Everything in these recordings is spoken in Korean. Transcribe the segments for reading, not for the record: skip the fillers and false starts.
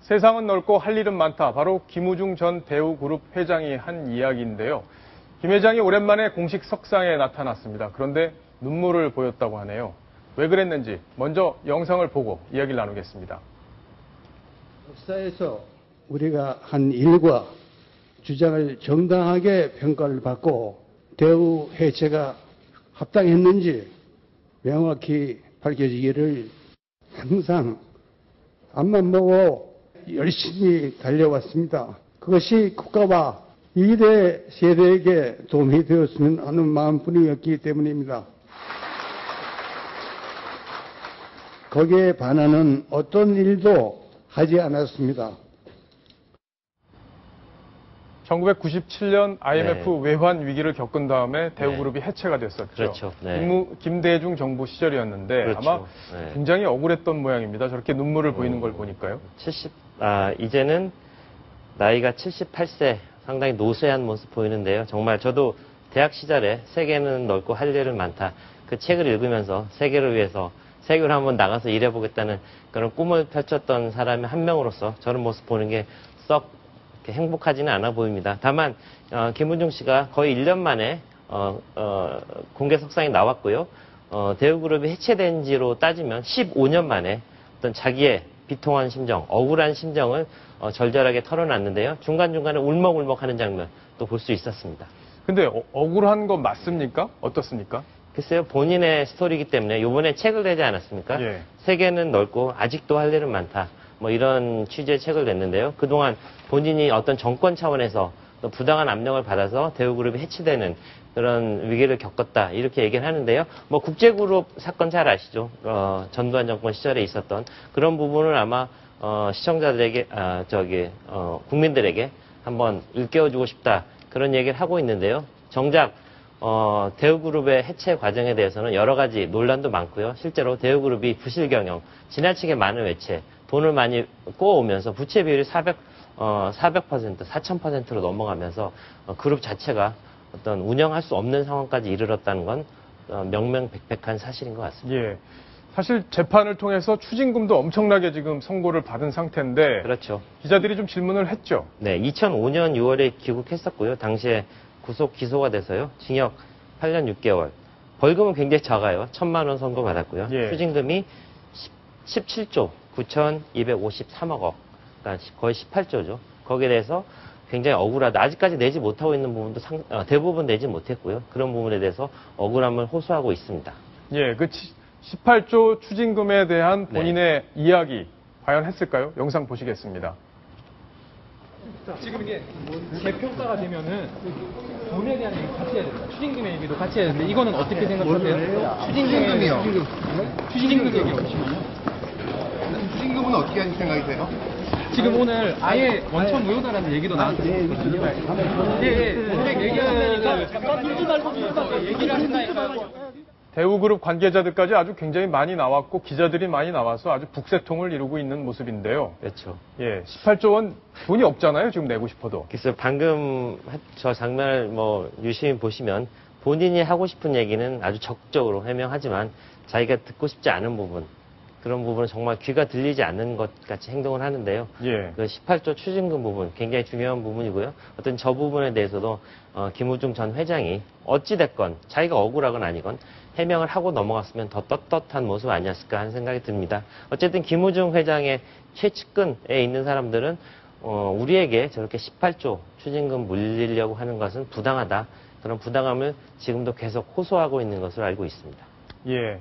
세상은 넓고 할 일은 많다. 바로 김우중 전 대우그룹 회장이 한 이야기인데요. 김 회장이 오랜만에 공식 석상에 나타났습니다. 그런데 눈물을 보였다고 하네요. 왜 그랬는지 먼저 영상을 보고 이야기를 나누겠습니다. 역사에서 우리가 한 일과 주장을 정당하게 평가를 받고 대우 해체가 합당했는지 명확히 밝혀지기를 항상 앞만 보고 열심히 달려왔습니다. 그것이 국가와 2대 세대에게 도움이 되었으면 하는 마음뿐이었기 때문입니다. 거기에 반하는 어떤 일도 하지 않았습니다. 1997년 IMF 외환 위기를 겪은 다음에 대우그룹이 해체가 됐었죠. 그렇죠. 김대중 정부 시절이었는데 그렇죠. 아마 굉장히 억울했던 모양입니다. 저렇게 눈물을 보이는 걸 보니까요. 이제는 나이가 78세, 상당히 노쇠한 모습 보이는데요. 정말 저도 대학 시절에 세계는 넓고 할 일은 많다. 그 책을 읽으면서 세계를 위해서 세계로 한번 나가서 일해보겠다는 그런 꿈을 펼쳤던 사람의 한 명으로서 저런 모습 보는 게 썩 행복하지는 않아 보입니다. 다만 김우중 씨가 거의 1년 만에 공개 석상에 나왔고요. 대우그룹이 해체된 지로 따지면 15년 만에 어떤 자기의 비통한 심정, 억울한 심정을 절절하게 털어놨는데요. 중간중간에 울먹울먹하는 장면 또 볼 수 있었습니다. 근데 억울한 거 맞습니까? 어떻습니까? 글쎄요, 본인의 스토리이기 때문에 이번에 책을 내지 않았습니까? 예. 세계는 넓고 아직도 할 일은 많다. 뭐 이런 취지의 책을 냈는데요. 그동안 본인이 어떤 정권 차원에서 또 부당한 압력을 받아서 대우그룹이 해체되는 그런 위기를 겪었다. 이렇게 얘기를 하는데요. 뭐 국제그룹 사건 잘 아시죠? 전두환 정권 시절에 있었던 그런 부분을 아마 시청자들에게, 국민들에게 한번 일깨워주고 싶다. 그런 얘기를 하고 있는데요. 정작 대우그룹의 해체 과정에 대해서는 여러 가지 논란도 많고요. 실제로 대우그룹이 부실 경영, 지나치게 많은 외채, 돈을 많이 꼬아오면서 부채 비율이 400%, 4000%로 넘어가면서 그룹 자체가 어떤 운영할 수 없는 상황까지 이르렀다는 건 명명백백한 사실인 것 같습니다. 예. 사실 재판을 통해서 추징금도 엄청나게 지금 선고를 받은 상태인데 그렇죠. 기자들이 좀 질문을 했죠. 네, 2005년 6월에 귀국했었고요. 당시에 구속 기소가 돼서요. 징역 8년 6개월. 벌금은 굉장히 작아요. 1000만 원 선고받았고요. 예. 추징금이 17조 9,253억 원. 그러니까 거의 18조죠. 거기에 대해서 굉장히 억울하다. 아직까지 내지 못하고 있는 부분도 대부분 내지 못했고요. 그런 부분에 대해서 억울함을 호소하고 있습니다. 예, 그 18조 추징금에 대한 본인의 이야기 과연 했을까요? 영상 보시겠습니다. 지금 이게 재평가가 되면은 돈에 대한 얘기 같이 해야 됩니다. 추징금의 얘기도 같이 해야 되는데 이거는 어떻게 생각하세요? 추징금이요. 추징금 얘기로 추징금은 어떻게 하실 생각이세요? 지금 오늘 아예 원천 무효다라는 얘기도 나왔거든요. 얘기하니까 잠깐 들지 말고 얘기를 하신다니까요. 대우그룹 관계자들까지 아주 굉장히 많이 나왔고 기자들이 많이 나와서 아주 북새통을 이루고 있는 모습인데요. 그렇죠. 예, 18조 원 돈이 없잖아요. 지금 내고 싶어도. 그래서 방금 저 장면을 유심히 보시면 본인이 하고 싶은 얘기는 아주 적극적으로 해명하지만 자기가 듣고 싶지 않은 부분, 그런 부분은 정말 귀가 들리지 않는 것 같이 행동을 하는데요. 예. 그 18조 추징금 부분 굉장히 중요한 부분이고요. 어떤 저 부분에 대해서도 김우중 전 회장이 어찌됐건 자기가 억울하건 아니건 해명을 하고 넘어갔으면 더 떳떳한 모습 아니었을까 하는 생각이 듭니다. 어쨌든 김우중 회장의 최측근에 있는 사람들은 우리에게 저렇게 18조 추징금 물리려고 하는 것은 부당하다. 그런 부당함을 지금도 계속 호소하고 있는 것으로 알고 있습니다. 예.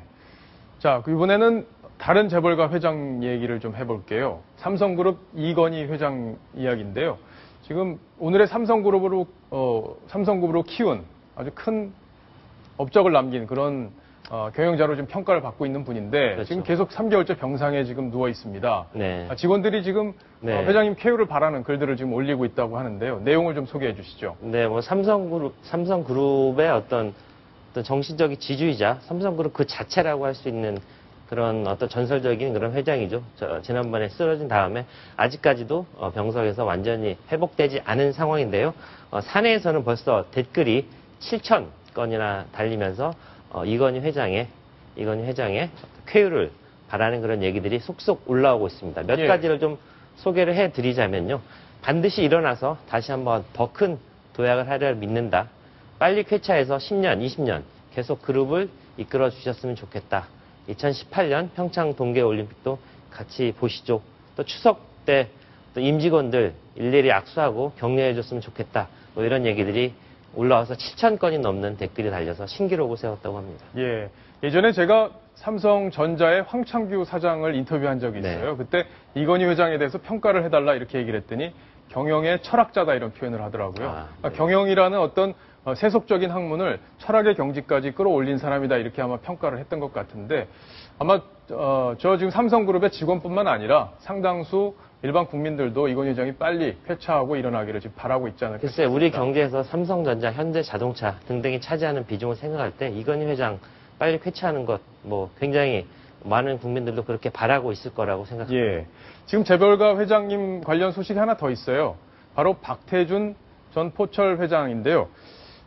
자, 이번에는 다른 재벌가 회장 얘기를 좀 해볼게요. 삼성그룹 이건희 회장 이야기인데요. 지금 오늘의 삼성그룹으로 키운 아주 큰 업적을 남긴 그런 경영자로 지금 평가를 받고 있는 분인데 그렇죠. 지금 계속 3개월째 병상에 지금 누워 있습니다. 네. 직원들이 지금 네. 회장님 쾌유를 바라는 글들을 지금 올리고 있다고 하는데요. 내용을 좀 소개해 주시죠. 네, 삼성그룹의 어떤 정신적인 지주이자 삼성그룹 그 자체라고 할 수 있는 그런 어떤 전설적인 그런 회장이죠. 지난번에 쓰러진 다음에 아직까지도 병석에서 완전히 회복되지 않은 상황인데요. 사내에서는 벌써 댓글이 7,000건이나 달리면서 이건희 회장의 쾌유를 바라는 그런 얘기들이 속속 올라오고 있습니다. 몇 가지를 좀 소개를 해드리자면요. 반드시 일어나서 다시 한번 더 큰 도약을 하려 믿는다. 빨리 쾌차해서 10년, 20년 계속 그룹을 이끌어 주셨으면 좋겠다. 2018년 평창 동계올림픽도 같이 보시죠. 또 추석 때 또 임직원들 일일이 악수하고 격려해 줬으면 좋겠다. 뭐 이런 얘기들이 올라와서 7,000건이 넘는 댓글이 달려서 신기록을 세웠다고 합니다. 예. 예전에 제가 삼성전자의 황창규 사장을 인터뷰한 적이 있어요. 네. 그때 이건희 회장에 대해서 평가를 해달라 이렇게 얘기를 했더니 경영의 철학자다 이런 표현을 하더라고요. 네. 그러니까 경영이라는 어떤 세속적인 학문을 철학의 경지까지 끌어올린 사람이다 이렇게 아마 평가를 했던 것 같은데 아마 저 지금 삼성그룹의 직원뿐만 아니라 상당수 일반 국민들도 이건희 회장이 빨리 쾌차하고 일어나기를 지금 바라고 있지 않을까 글쎄, 싶습니다. 우리 경제에서 삼성전자, 현대자동차 등등이 차지하는 비중을 생각할 때 이건희 회장 빨리 쾌차하는 것 뭐 굉장히 많은 국민들도 그렇게 바라고 있을 거라고 생각합니다. 예. 지금 재벌가 회장님 관련 소식이 하나 더 있어요. 바로 박태준 전 포철 회장인데요.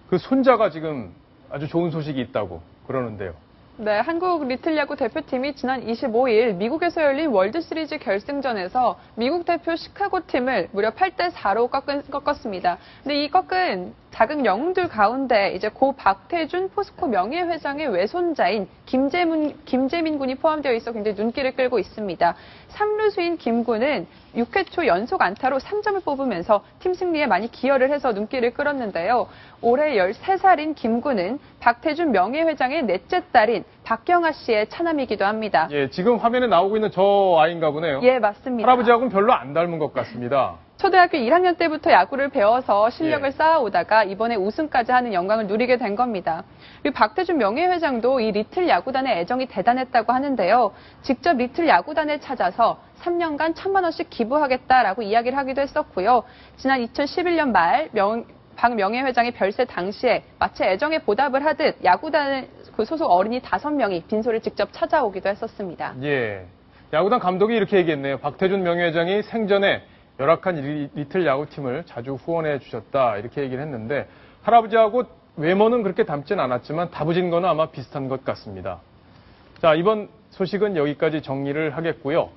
그 손자가 지금 아주 좋은 소식이 있다고 그러는데요. 네, 한국 리틀 야구 대표팀이 지난 25일 미국에서 열린 월드시리즈 결승전에서 미국 대표 시카고 팀을 무려 8대4로 꺾었습니다. 근데 이 꺾은 자극 영웅들 가운데 이제 고 박태준 포스코 명예회장의 외손자인 김재민 군이 포함되어 있어 굉장히 눈길을 끌고 있습니다. 3루수인 김 군은 6회 초 연속 안타로 3점을 뽑으면서 팀 승리에 많이 기여를 해서 눈길을 끌었는데요. 올해 13살인 김 군은 박태준 명예회장의 넷째 딸인 박경아 씨의 차남이기도 합니다. 예, 지금 화면에 나오고 있는 저 아이인가 보네요. 예, 맞습니다. 할아버지하고는 별로 안 닮은 것 같습니다. 초등학교 1학년 때부터 야구를 배워서 실력을 예. 쌓아오다가 이번에 우승까지 하는 영광을 누리게 된 겁니다. 그리고 박태준 명예회장도 이 리틀 야구단의 애정이 대단했다고 하는데요. 직접 리틀 야구단을 찾아서 3년간 1,000만 원씩 기부하겠다라고 이야기를 하기도 했었고요. 지난 2011년 말 박 명예회장의 별세 당시에 마치 애정에 보답을 하듯 야구단 그 소속 어린이 5명이 빈소를 직접 찾아오기도 했었습니다. 예. 야구단 감독이 이렇게 얘기했네요. 박태준 명예회장이 생전에 열악한 리틀 야구팀을 자주 후원해 주셨다 이렇게 얘기를 했는데 할아버지하고 외모는 그렇게 닮진 않았지만 다부진 거는 아마 비슷한 것 같습니다. 자, 이번 소식은 여기까지 정리를 하겠고요.